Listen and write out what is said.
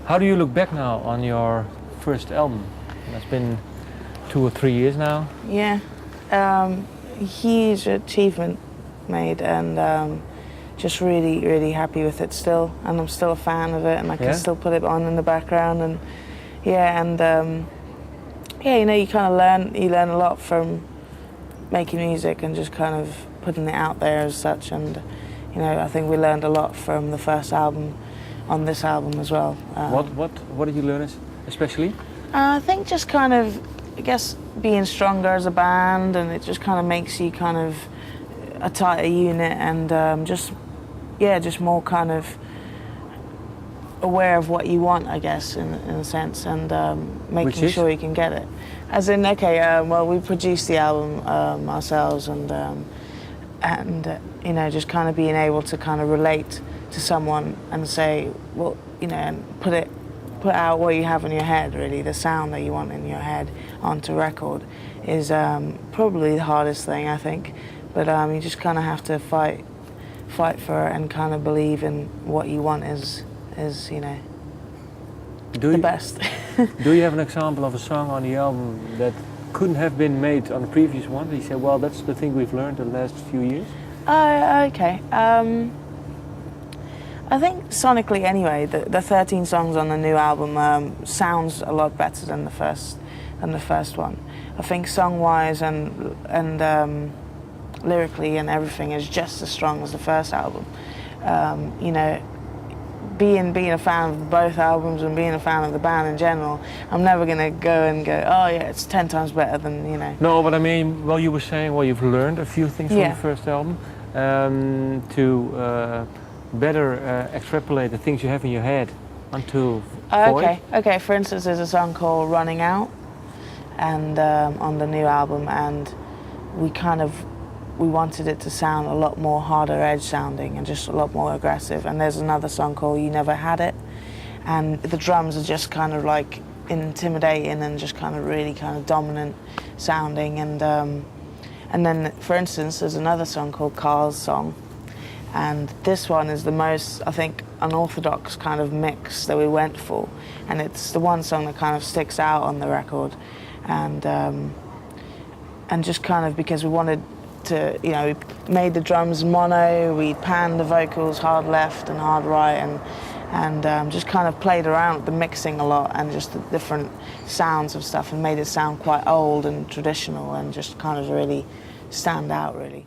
How do you look back now on your first album? That's been 2 or 3 years now. Yeah, huge achievement made, and just really happy with it still, and I'm still a fan of it, and I can still put it on in the background, and yeah, you know, you kind of learn a lot from making music and just kind of putting it out there as such, and you know, I think we learned a lot from the first album on this album as well. What did you learn especially? I think just kind of, I guess, being stronger as a band, and it just kind of makes you kind of a tighter unit, and just more kind of aware of what you want, I guess, in a sense, and making sure you can get it. As in, well, we produced the album ourselves, and you know, just kind of being able to kind of relate to someone and say, well, you know, and put out what you have in your head, really, the sound that you want in your head onto record is probably the hardest thing, I think. But you just kind of have to fight for it and kind of believe in what you want is you know, the best. Do you have an example of a song on the album that couldn't have been made on the previous one? You said, well, that's the thing we've learned the last few years. Okay. I think sonically, anyway, the 13 songs on the new album sounds a lot better than the first one. I think song-wise and lyrically and everything is just as strong as the first album. You know, being a fan of both albums and being a fan of the band in general, I'm never gonna go, oh yeah, it's 10 times better than, you know. No, but I mean, well, you were saying, well, you've learned a few things from the first album to better extrapolate the things you have in your head onto Void. Okay. For instance, there's a song called "Running Out," and on the new album, and we wanted it to sound a lot more harder edge sounding and just a lot more aggressive. And there's another song called "You Never Had It," and the drums are just kind of like intimidating and just kind of really kind of dominant sounding. And then, for instance, there's another song called "Car's Song," and this one is the most, I think, unorthodox kind of mix that we went for, and it's the one song that kind of sticks out on the record, and just kind of because we wanted to, you know, we made the drums mono, we panned the vocals hard left and hard right, and just kind of played around with the mixing a lot and just the different sounds of stuff, and made it sound quite old and traditional and just kind of really stand out, really.